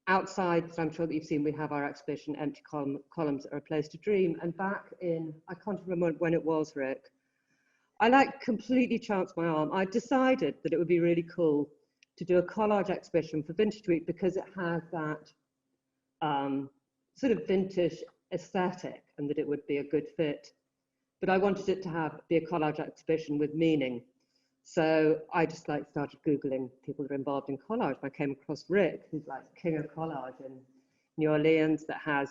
outside, so I'm sure that you've seen, we have our exhibition, Empty Columns Are a Place to Dream. And back in, I can't remember when it was, Rick, I like completely chanced my arm. I decided that it would be really cool to do a collage exhibition for Vintage Week because it has that sort of vintage aesthetic and that it would be a good fit. But I wanted it to be a collage exhibition with meaning. So I just started Googling people that are involved in collage. I came across Rick, who's like king of collage in New Orleans, that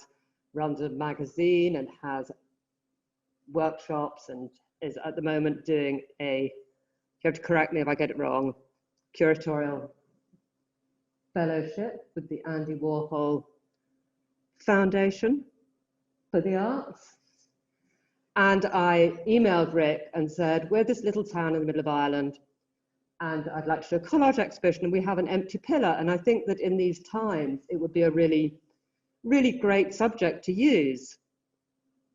runs a magazine and has workshops and is at the moment doing you have to correct me if I get it wrong, curatorial fellowship with the Andy Warhol Foundation for the Arts. And I emailed Rick and said, we're this little town in the middle of Ireland, and I'd like to do a collage exhibition, and we have an empty pillar. And I think that in these times, it would be a really, really great subject to use.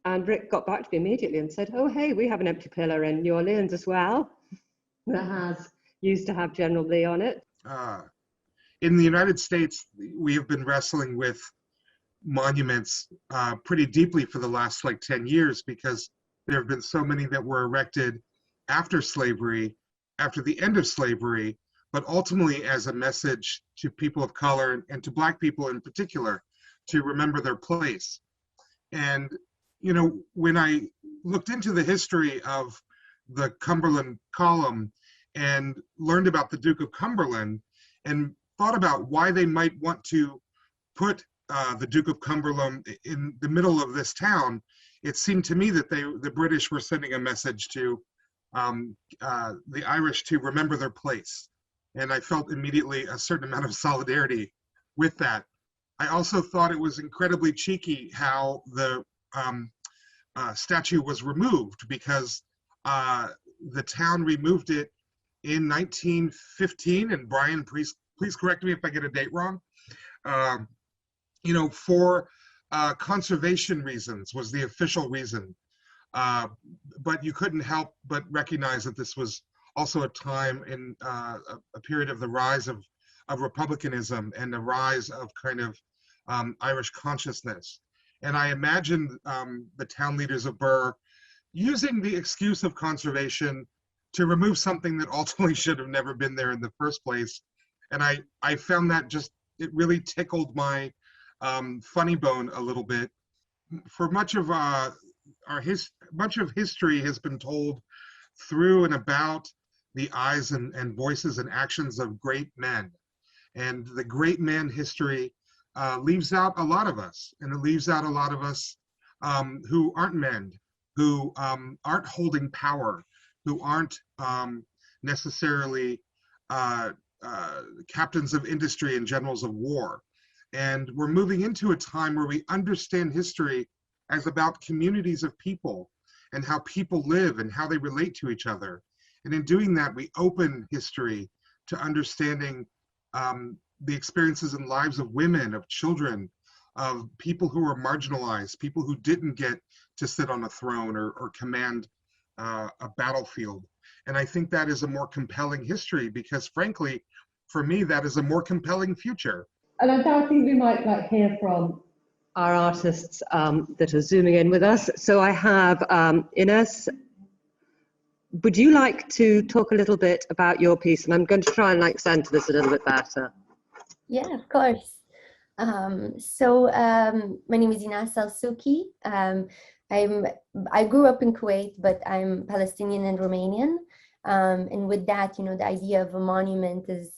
And Rick got back to me immediately and said, oh, hey, we have an empty pillar in New Orleans as well that used to have General Lee on it. In the United States, we have been wrestling with monuments pretty deeply for the last 10 years, because there have been so many that were erected after slavery, after the end of slavery, but ultimately as a message to people of color and to Black people in particular to remember their place. And, when I looked into the history of the Cumberland column and learned about the Duke of Cumberland and thought about why they might want to put the Duke of Cumberland in the middle of this town, it seemed to me that the British were sending a message to the Irish to remember their place. And I felt immediately a certain amount of solidarity with that. I also thought it was incredibly cheeky how the statue was removed, because the town removed it in 1915, and Brian, please correct me if I get a date wrong. For conservation reasons was the official reason. But you couldn't help but recognize that this was also a time in a period of the rise of republicanism and the rise of kind of Irish consciousness. And I imagined the town leaders of Birr using the excuse of conservation to remove something that ultimately should have never been there in the first place. And I found that it really tickled my funny bone a little bit. For much of much of history has been told through and about the eyes and voices and actions of great men, and the great man history leaves out a lot of us, and it leaves out a lot of us who aren't men, who aren't holding power, who aren't necessarily captains of industry and generals of war. And we're moving into a time where we understand history as about communities of people and how people live and how they relate to each other. And in doing that, we open history to understanding the experiences and lives of women, of children, of people who are marginalized, people who didn't get to sit on a throne or command a battlefield. And I think that is a more compelling history, because frankly, for me, that is a more compelling future. And I think we might hear from our artists that are zooming in with us. So I have Ines. Would you like to talk a little bit about your piece? And I'm going to try and center this a little bit better. Yeah, of course. My name is Ines El-Souki. I grew up in Kuwait, but I'm Palestinian and Romanian. And with that, the idea of a monument is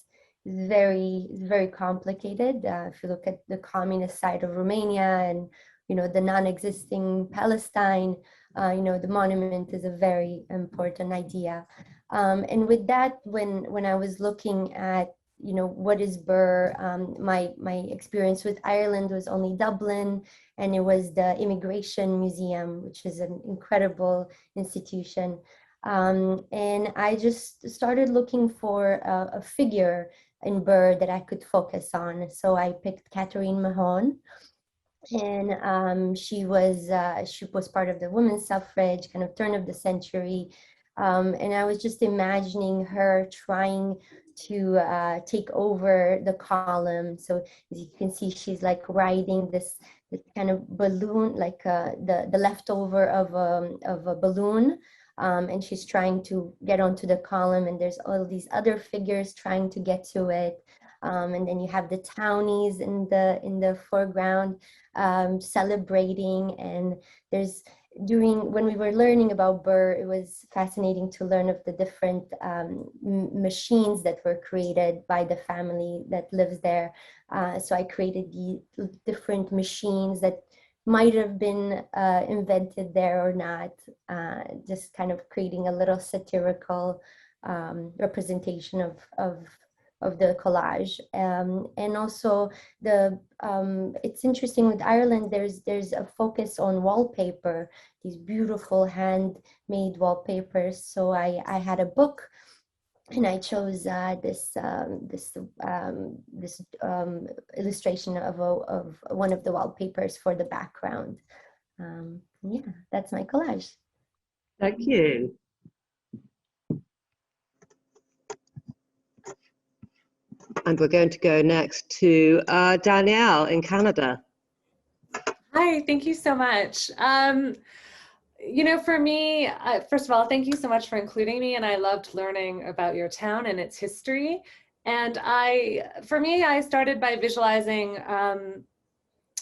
very complicated. If you look at the communist side of Romania and the non-existing Palestine, the monument is a very important idea. And with that, when I was looking at what is Birr, my experience with Ireland was only Dublin, and it was the Immigration Museum, which is an incredible institution. And I just started looking for a figure in Birr that I could focus on. So I picked Catherine Mahon, and she was part of the women's suffrage, kind of turn of the century. And I was just imagining her trying to take over the column. So as you can see, she's like riding this kind of balloon, like the leftover of a balloon. And she's trying to get onto the column, and there's all these other figures trying to get to it. And then you have the townies in the foreground celebrating. And there's when we were learning about Birr, it was fascinating to learn of the different machines that were created by the family that lives there. So I created the different machines that might have been invented there or not, just kind of creating a little satirical representation of the collage. And also it's interesting with Ireland, there's a focus on wallpaper, these beautiful handmade wallpapers. So I had a book, and I chose this illustration of one of the wallpapers for the background. Yeah, that's my collage. Thank you. And we're going to go next to Danielle in Canada. Hi, thank you so much. You know, for me, first of all, thank you so much for including me, and I loved learning about your town and its history. And for me, I started by visualizing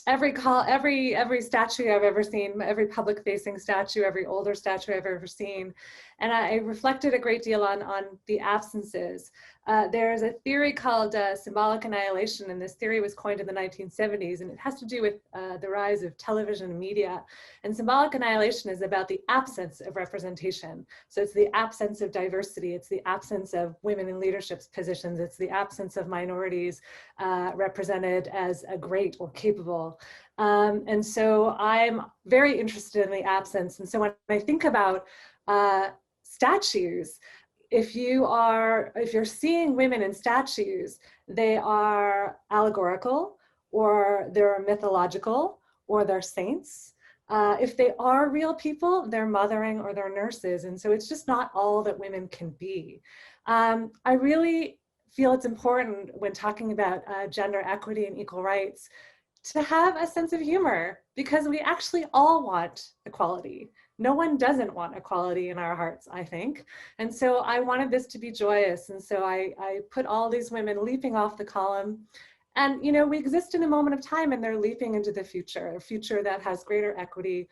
every statue I've ever seen, every public-facing statue, every older statue I've ever seen. And I reflected a great deal on the absences. There's a theory called symbolic annihilation, and this theory was coined in the 1970s, and it has to do with the rise of television and media. And symbolic annihilation is about the absence of representation. So it's the absence of diversity, it's the absence of women in leadership positions, it's the absence of minorities represented as a great or capable. And so I'm very interested in the absence. And so when I think about statues, if you're seeing women in statues, they are allegorical, or they're mythological, or they're saints. If they are real people, they're mothering or they're nurses. And so it's just not all that women can be. I really feel it's important when talking about gender equity and equal rights to have a sense of humor, because we actually all want equality. No one doesn't want equality in our hearts, I think. And so I wanted this to be joyous. And so I put all these women leaping off the column. And, you know, we exist in a moment of time, and they're leaping into the future, a future that has greater equity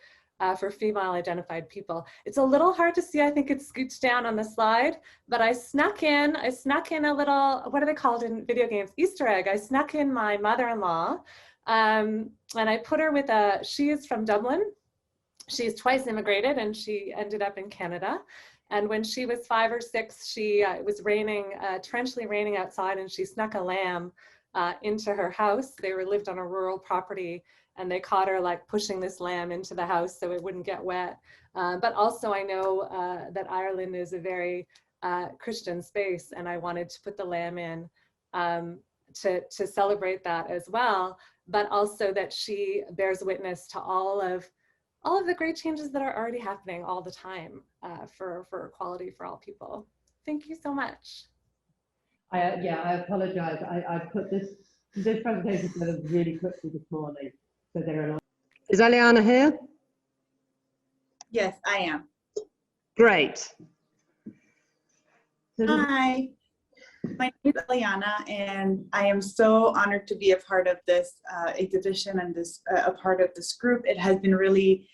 for female identified people. It's a little hard to see. I think it scoots down on the slide, but I snuck in a little, what are they called in video games? Easter egg. I snuck in my mother-in-law, and I put her with she is from Dublin. She's twice immigrated, and she ended up in Canada. And when she was 5 or 6, it was raining, torrentially raining outside, and she snuck a lamb into her house. They lived on a rural property, and they caught her like pushing this lamb into the house so it wouldn't get wet. But also I know that Ireland is a very Christian space, and I wanted to put the lamb in to celebrate that as well, but also that she bears witness to all of the great changes that are already happening all the time for equality for all people. Thank you so much. I apologize. I put this presentation together really quickly this morning, so there are not. Is Eliana here? Yes, I am. Great. Hi, my name is Eliana, and I am so honored to be a part of this exhibition and a part of this group. It has been really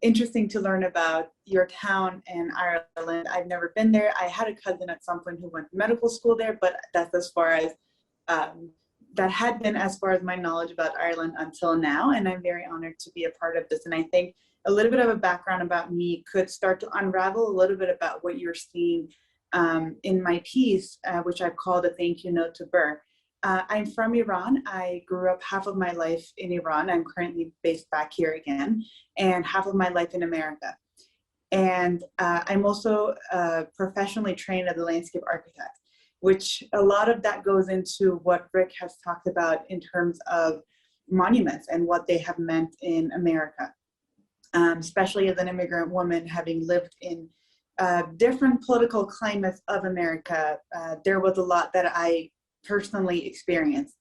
interesting to learn about your town in Ireland. I've never been there. I had a cousin at some point who went to medical school there, but that's as far as that had been as far as my knowledge about Ireland until now. And I'm very honored to be a part of this. And I think a little bit of a background about me could start to unravel a little bit about what you're seeing in my piece, which I've called a thank you note to Birr. I'm from Iran. I grew up half of my life in Iran. I'm currently based back here again, and half of my life in America. And I'm also professionally trained as a landscape architect, which a lot of that goes into what Rick has talked about in terms of monuments and what they have meant in America, especially as an immigrant woman having lived in different political climates of America, there was a lot that I personally experienced.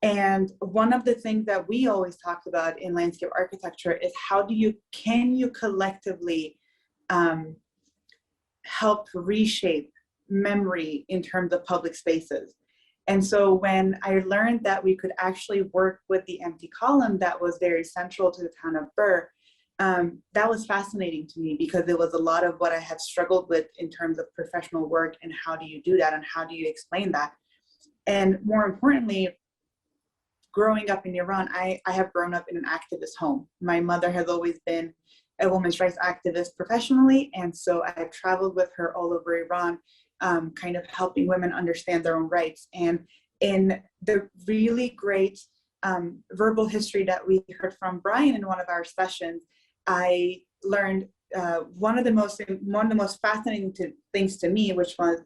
And one of the things that we always talked about in landscape architecture is can you collectively help reshape memory in terms of public spaces? And so when I learned that we could actually work with the empty column that was very central to the town of Birr, that was fascinating to me, because it was a lot of what I had struggled with in terms of professional work, and how do you do that and how do you explain that? And more importantly, growing up in Iran, I have grown up in an activist home. My mother has always been a women's rights activist professionally, and so I've traveled with her all over Iran, kind of helping women understand their own rights. And in the really great verbal history that we heard from Brian in one of our sessions, I learned one of the most fascinating things to me, which was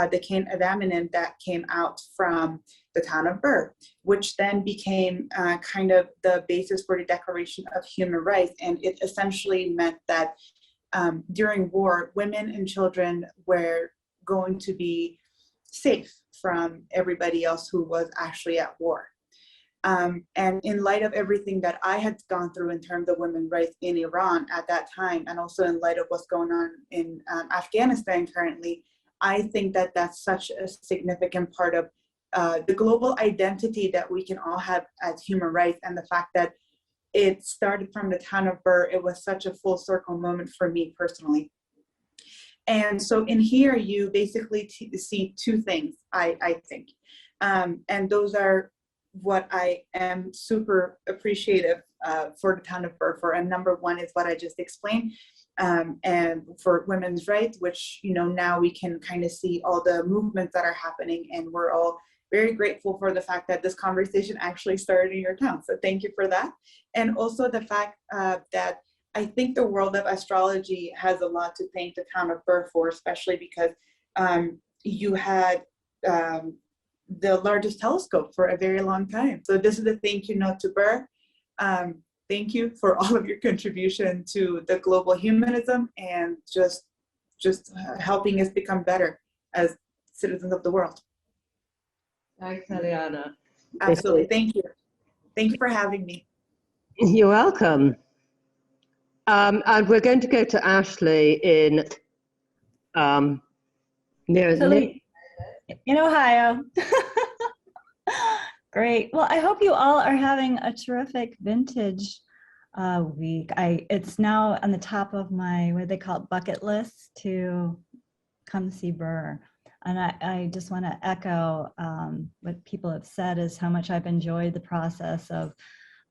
the Cain Adaminin that came out from the town of Birr, which then became kind of the basis for the Declaration of Human Rights. And it essentially meant that during war, women and children were going to be safe from everybody else who was actually at war. And in light of everything that I had gone through in terms of women's rights in Iran at that time, and also in light of what's going on in Afghanistan currently, I think that that's such a significant part of the global identity that we can all have as human rights. And the fact that it started from the town of Birr, it was such a full circle moment for me personally. And so in here, you basically see two things, I think. And those are what I am super appreciative for the town of Birr for. And number one is what I just explained. And for women's rights, which, you know, now we can kind of see all the movements that are happening, and we're all very grateful for the fact that this conversation actually started in your town. So thank you for that. And also the fact that I think the world of astrology has a lot to thank the town of Birr for, especially because you had the largest telescope for a very long time. So this is a thank you note to Birr. Thank you for all of your contribution to the global humanism and just helping us become better as citizens of the world. Thanks, Eliana. Absolutely, thank you. Thank you for having me. You're welcome. And we're going to go to Ashley in in Ohio. Great. Well, I hope you all are having a terrific vintage week. It's now on the top of my, what do they call it, bucket list to come see Birr. And I just want to echo what people have said, is how much I've enjoyed the process of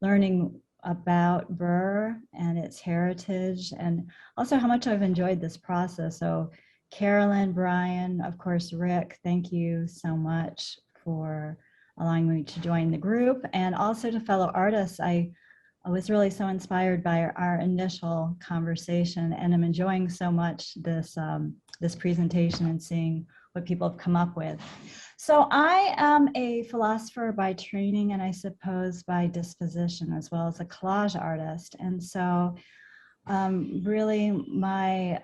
learning about Birr and its heritage, and also how much I've enjoyed this process. So Carolyn, Brian, of course, Rick, thank you so much for allowing me to join the group, and also to fellow artists. I was really so inspired by our initial conversation, and I'm enjoying so much this presentation and seeing what people have come up with. So I am a philosopher by training, and I suppose by disposition, as well as a collage artist. And so really my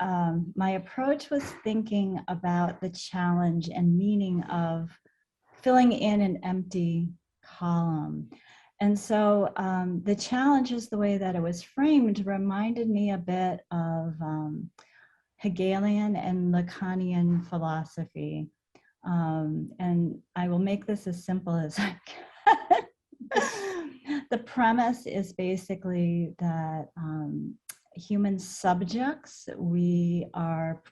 approach was thinking about the challenge and meaning of filling in an empty column. And so the challenge, is the way that it was framed, reminded me a bit of Hegelian and Lacanian philosophy. And I will make this as simple as I can. The premise is basically that human subjects, we are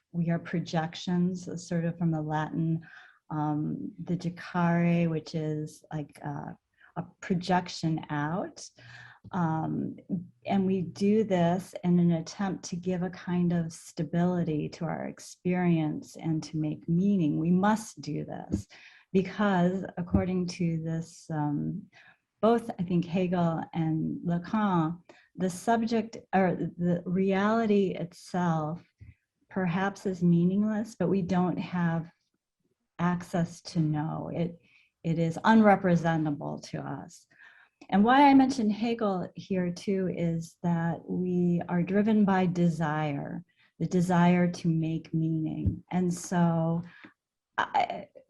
projections, sort of from the Latin, the jacare, which is like a projection out. And we do this in an attempt to give a kind of stability to our experience and to make meaning. We must do this because, according to this, both I think Hegel and Lacan, the subject, or the reality itself, perhaps is meaningless, but we don't have access to know. It is unrepresentable to us. And why I mentioned Hegel here too is that we are driven by desire. the desire to make meaning. And so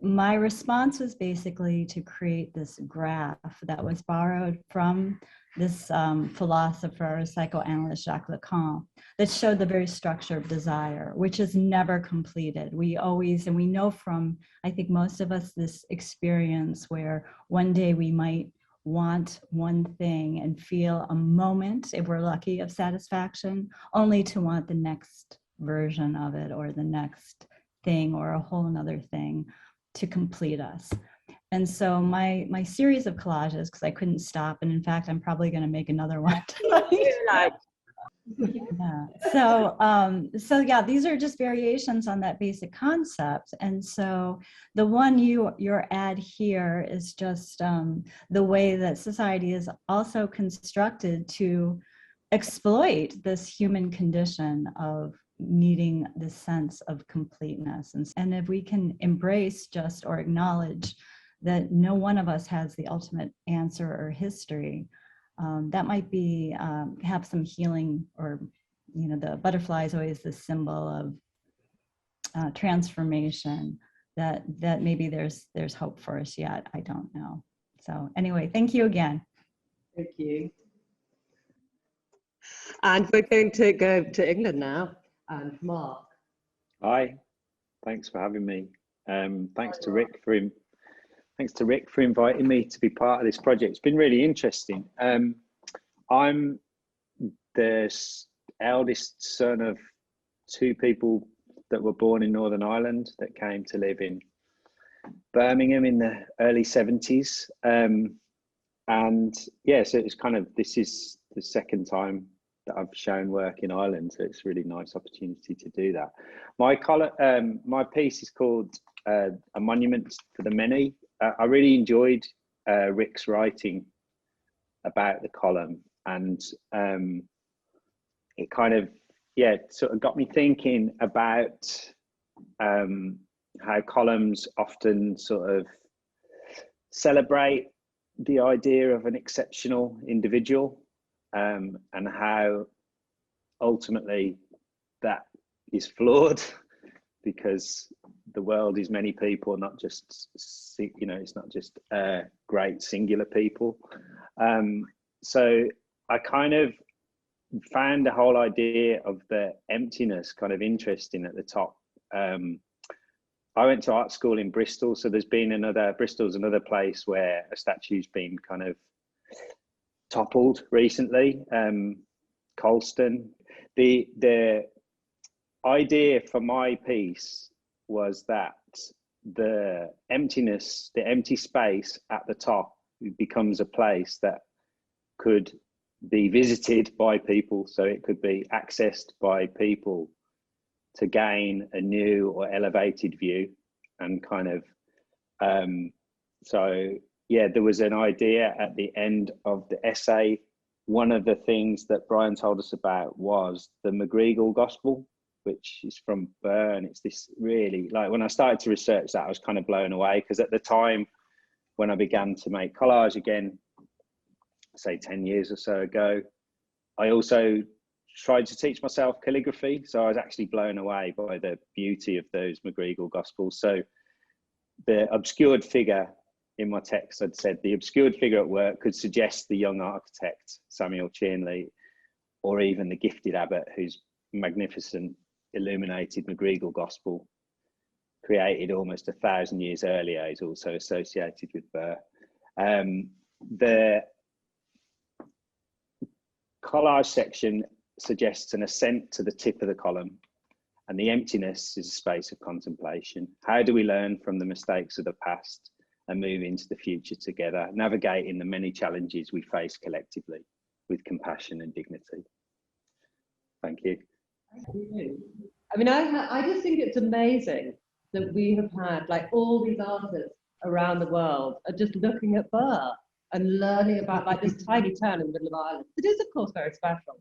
my response was basically to create this graph that was borrowed from this philosopher, psychoanalyst Jacques Lacan, that showed the very structure of desire, which is never completed. We always, and we know from, I think most of us, this experience where one day we might want one thing and feel a moment, if we're lucky, of satisfaction, only to want the next version of it or the next thing or a whole another thing to complete us. And so my series of collages, because I couldn't stop, and in fact, I'm probably going to make another one tonight. Yeah. So yeah, these are just variations on that basic concept. And so the one your ad here is just the way that society is also constructed to exploit this human condition of needing this sense of completeness. And if we can embrace just or acknowledge that no one of us has the ultimate answer or history, that might be have some healing, or the butterfly is always the symbol of transformation. That maybe there's hope for us yet. I don't know. So anyway, thank you again. Thank you. And we're going to go to England now. And Mark. Hi, thanks for having me. Thanks to Rick for inviting me to be part of this project. It's been really interesting. I'm the eldest son of two people that were born in Northern Ireland that came to live in Birmingham in the early 70s. And yeah, so it's kind of, this is the second time that I've shown work in Ireland, so it's a really nice opportunity to do that. My piece is called A Monument for the Many. I really enjoyed Rick's writing about the column, and it kind of, yeah, sort of got me thinking about how columns often sort of celebrate the idea of an exceptional individual, and how ultimately that is flawed, because the world is many people, not just, it's not just great singular people. So I kind of found the whole idea of the emptiness kind of interesting at the top. I went to art school in Bristol, so Bristol's another place where a statue's been kind of toppled recently. Colston. The idea for my piece was that the emptiness, the empty space at the top becomes a place that could be visited by people, so it could be accessed by people to gain a new or elevated view. And kind of so yeah, there was an idea at the end of the essay. One of the things that Brian told us about was the McGreagle Gospel, which is from Birr, and it's this really, like, when I started to research that, I was kind of blown away, because at the time when I began to make collage again, say 10 years or so ago, I also tried to teach myself calligraphy, so I was actually blown away by the beauty of those McGreagle Gospels. So the obscured figure in my text, I'd said the obscured figure at work could suggest the young architect Samuel Chiernley, or even the gifted abbot whose magnificent illuminated McGreagle Gospel, created almost 1,000 years earlier, is also associated with Birr. The collage section suggests an ascent to the tip of the column, and the emptiness is a space of contemplation. How do we learn from the mistakes of the past and move into the future together, navigating the many challenges we face collectively with compassion and dignity? Thank you. I mean, I just think it's amazing that we have had, like, all these artists around the world are just looking at Birr and learning about, like, this tiny town in the middle of Ireland. It is, of course, very special.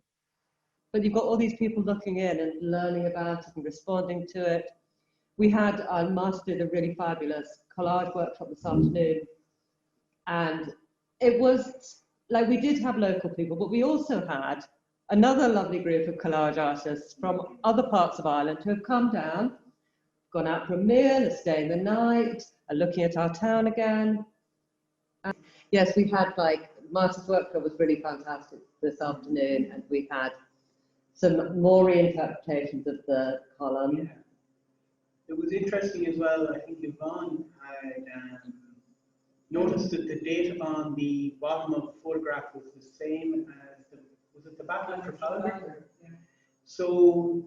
But you've got all these people looking in and learning about it and responding to it. We had Marta did a really fabulous collage workshop this afternoon. And it was, like, we did have local people, but we also had another lovely group of collage artists from other parts of Ireland who have come down, gone out for a meal, are staying the night, are looking at our town again. And yes, we had like, Marta's workshop was really fantastic this afternoon, and we had some more reinterpretations of the column. Yeah. It was interesting as well. I think Yvonne had noticed that the date on the bottom of the photograph was the same as was it the Battle of Trafalgar? Yeah. So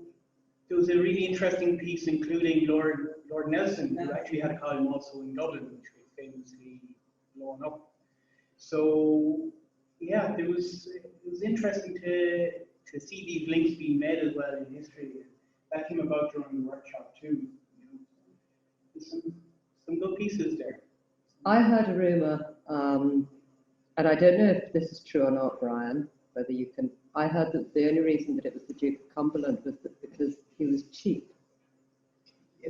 there was a really interesting piece including Lord Nelson, who actually had a column also in Dublin, which was famously blown up. So yeah, it was interesting to see these links being made as well in history. That came about during the workshop too. There's some good pieces there. I heard a rumour, and I don't know if this is true or not, Brian, whether you can. I heard that the only reason that it was the Duke of Cumberland was because he was cheap.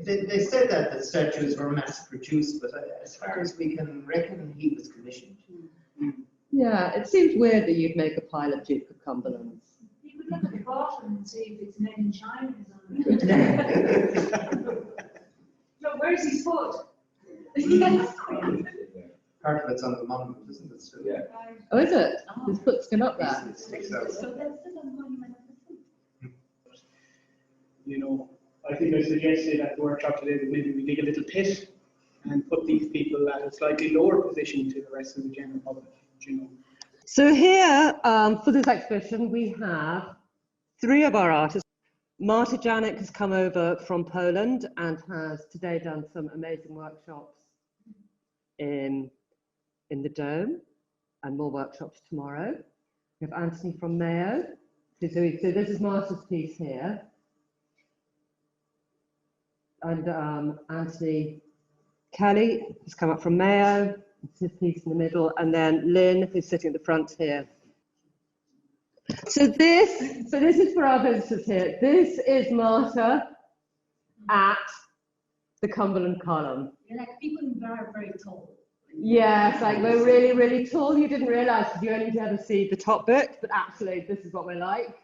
They said that the statues were mass produced, but as far as we can reckon, he was commissioned. Yeah, it seems weird that you'd make a pile of Duke of Cumberlands. You could look at the bottom and see if it's made in China or something. So where's his foot? Part of it's on the monument, isn't it? So, yeah. Oh, is it? His foot's still up there. It sticks out. So that's still on the monument. You know, I think I suggested at the workshop today that maybe we dig a little pit and put these people at a slightly lower position to the rest of the general public. You know. So here, for this exhibition, we have 3 of our artists. Marta Janik has come over from Poland and has today done some amazing workshops in the Dome, and more workshops tomorrow. We have Anthony from Mayo. So this is Marta's piece here. And Anthony Kelly has come up from Mayo. It's his piece in the middle, and then Lynn, who's sitting at the front here. So this is for our visitors here. This is Marta at the Cumberland column. You're like people in Birr are very tall. Yes, like we're really, really tall. You didn't realise because you only ever see the top bit, but actually this is what we're like.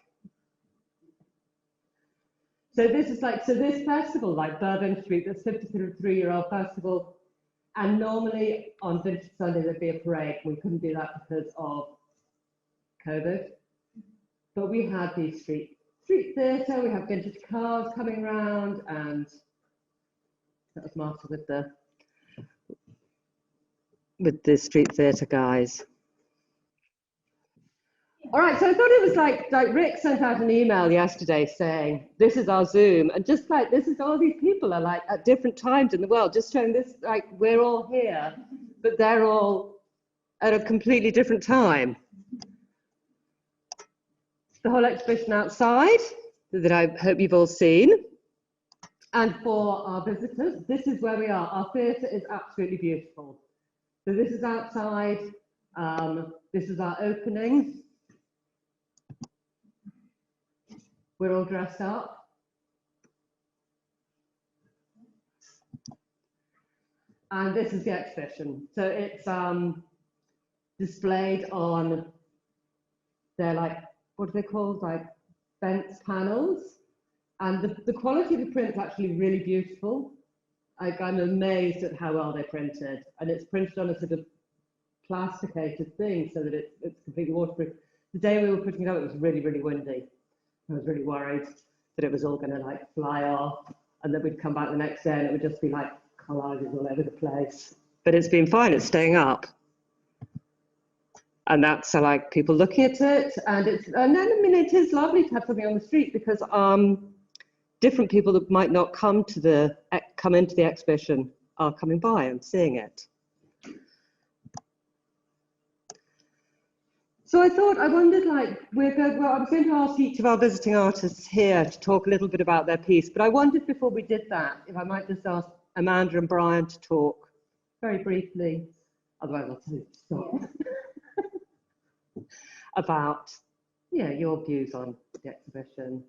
So this is like, so this festival, like Birr Vintage Week, this 53-year-old festival, and normally on Vintage Sunday there'd be a parade. We couldn't do that because of COVID. But we had these street theatre, we have vintage cars coming around, and that was Marta with the street theatre guys. All right, so I thought it was like Rick sent out an email yesterday saying, this is our Zoom, and just like, this is all these people are like at different times in the world, just showing this, like we're all here, but they're all at a completely different time. The whole exhibition outside that I hope you've all seen. And for our visitors, this is where we are. Our theatre is absolutely beautiful. So this is outside. This is our opening. We're all dressed up. And this is the exhibition. So it's displayed on, they're like, what are they called? Like fence panels. And the quality of the print is actually really beautiful. Like, I'm amazed at how well they printed. And it's printed on a sort of plasticated thing so that it's completely waterproof. The day we were putting it up, it was really, really windy. I was really worried that it was all going to like fly off and that we'd come back the next day and it would just be like collages all over the place. But it's been fine, it's staying up. And that's like people looking at it. And then, I mean, it is lovely to have something on the street because different people that might not come into the exhibition are coming by and seeing it. So I wondered, like, I was going to ask each of our visiting artists here to talk a little bit about their piece, but I wondered before we did that, if I might just ask Amanda and Brian to talk very briefly, otherwise I'll tell you to stop, about, your views on the exhibition.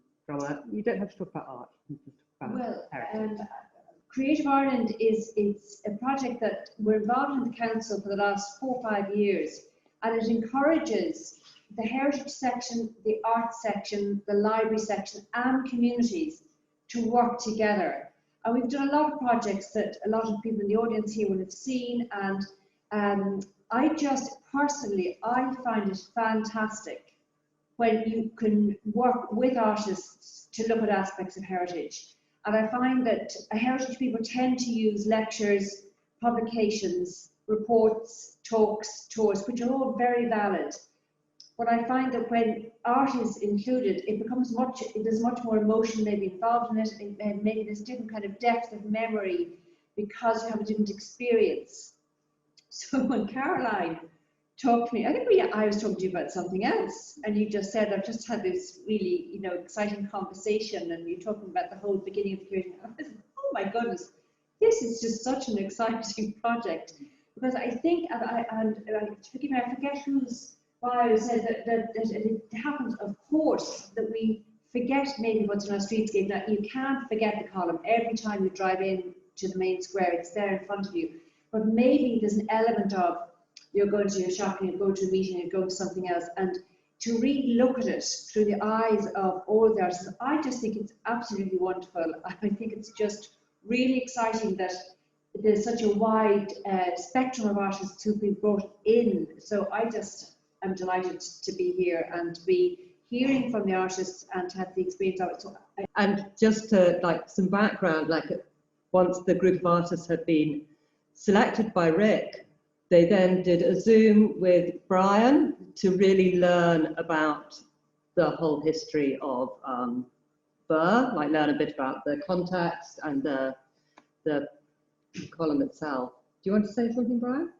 You don't have to talk about art, you can talk about heritage. Creative Ireland it's a project that we're involved in the council for the last 4 or 5 years, and it encourages the heritage section, the arts section, the library section, and communities to work together. And we've done a lot of projects that a lot of people in the audience here will have seen, and I just personally, I find it fantastic when you can work with artists to look at aspects of heritage. And I find that heritage people tend to use lectures, publications, reports, talks, tours, which are all very valid. But I find that when art is included, there's much more emotion maybe involved in it, and maybe there's different kind of depth of memory because you have a different experience. So when Caroline talked to me, I was talking to you about something else, and you just said, I've just had this really, exciting conversation, and you're talking about the whole beginning of the period. I was like, oh my goodness, this is just such an exciting project, because I think, forgive me, I forget whose bio said that it happens, of course, that we forget maybe what's in our streetscape. Now, you can't forget the column. Every time you drive in to the main square, it's there in front of you. But maybe there's an element of you're going to your shopping, you go to a meeting, you go to something else, and to really look at it through the eyes of all the artists, I just think it's absolutely wonderful. I think it's just really exciting that there's such a wide spectrum of artists who've been brought in. So I'm delighted to be here and to be hearing from the artists and to have the experience of it. So and just to some background, once the group of artists had been selected by Rick, they then did a Zoom with Brian to really learn about the whole history of Birr, learn a bit about the context and the column itself. Do you want to say something, Brian?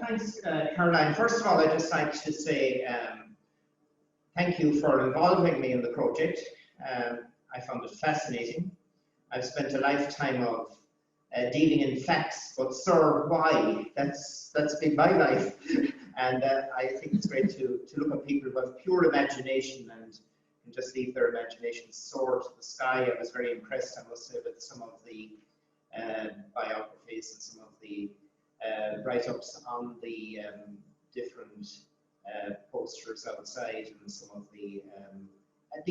Thanks, Caroline. First of all, I'd just like to say thank you for involving me in the project. I found it fascinating. I've spent a lifetime of dealing in facts, but sir, why? That's been my life. And I think it's great to look at people who have pure imagination and just leave their imagination soar to the sky. I was very impressed, I must say, with some of the biographies and some of the write-ups on the different posters outside, and some of the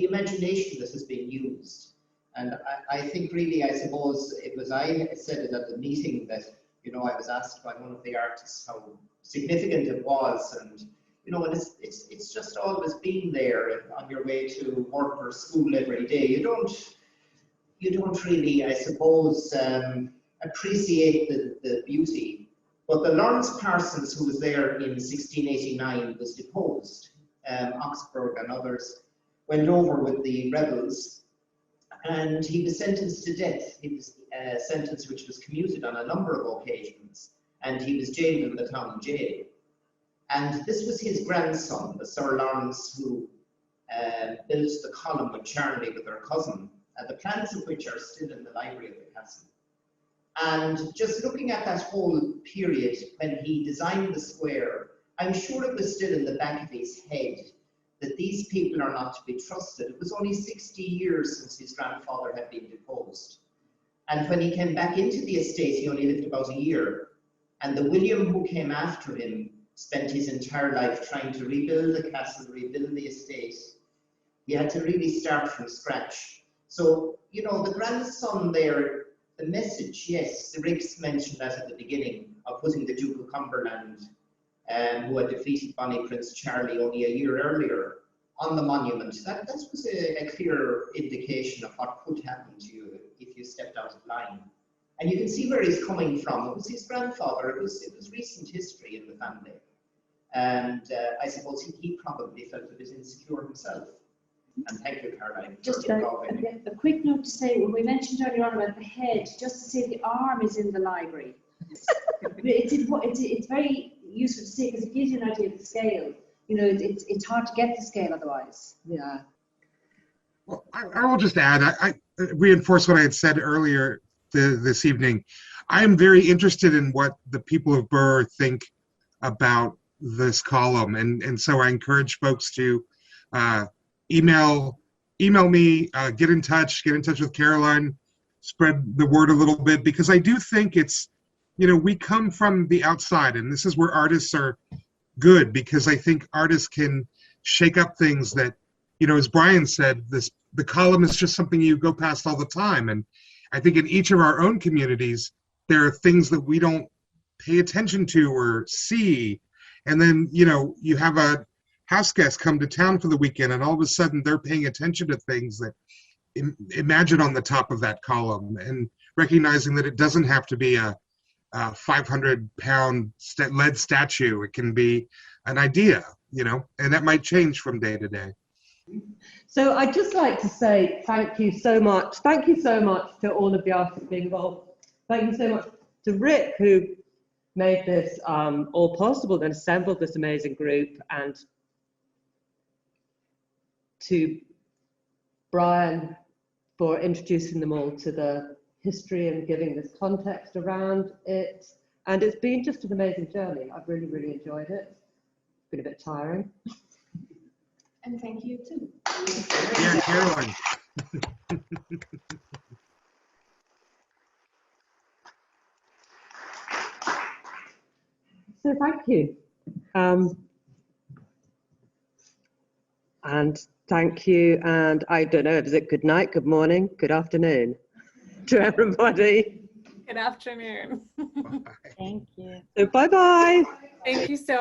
imagination that has been used. And I think really, I suppose it was, I said it at the meeting that, I was asked by one of the artists how significant it was, and and it's just always been there on your way to work or school every day. You don't really, I suppose, appreciate the beauty. But the Lawrence Parsons, who was there in 1689, was deposed. Oxford and others went over with the rebels, and he was sentenced to death. He was a sentence which was commuted on a number of occasions, and he was jailed in the town jail. And this was his grandson, the Sir Lawrence, who built the column with Charlie, with their cousin, the plans of which are still in the library of the castle. And just looking at that whole period when he designed the square, I'm sure it was still in the back of his head that these people are not to be trusted. It was only 60 years since his grandfather had been deposed. And when he came back into the estate, he only lived about a year. And the William who came after him spent his entire life trying to rebuild the castle, rebuild the estate. He had to really start from scratch. So, the grandson there, the message, yes, the Ricks mentioned that at the beginning, of putting the Duke of Cumberland, who had defeated Bonnie Prince Charlie only a year earlier, on the monument. That was a clear indication of what could happen to you if you stepped out of line. And you can see where he's coming from. It was his grandfather. It was recent history in the family. And I suppose he probably felt a bit insecure himself. And thank you, Caroline. Just a quick note to say, when we mentioned earlier on about the head, just to say the arm is in the library. It's very useful to see because it gives you an idea of the scale. It's hard to get the scale otherwise. Yeah. Well, I will just add, I reinforce what I had said earlier this evening. I am very interested in what the people of Birr think about this column, and so I encourage folks to email me, get in touch with Caroline, spread the word a little bit, because I do think it's, we come from the outside, and this is where artists are good, because I think artists can shake up things that, you know, as Brian said, the column is just something you go past all the time. And I think in each of our own communities, there are things that we don't pay attention to or see. And then, you know, you have a house guest come to town for the weekend, and all of a sudden they're paying attention to things that imagine on the top of that column, and recognizing that it doesn't have to be a 500-pound lead statue. It can be an idea, you know, and that might change from day to day. So I'd just like to say thank you so much. Thank you so much to all of the artists being involved. Thank you so much to Rick, who made this all possible and assembled this amazing group, and to Brian for introducing them all to the history and giving this context around it. And it's been just an amazing journey. I've really, really enjoyed it. It's been a bit tiring. And thank you too. Yeah, Caroline. So thank you. And thank you. And I don't know, is it good night, good morning, good afternoon to everybody? Good afternoon. Thank you. So bye-bye. Thank you so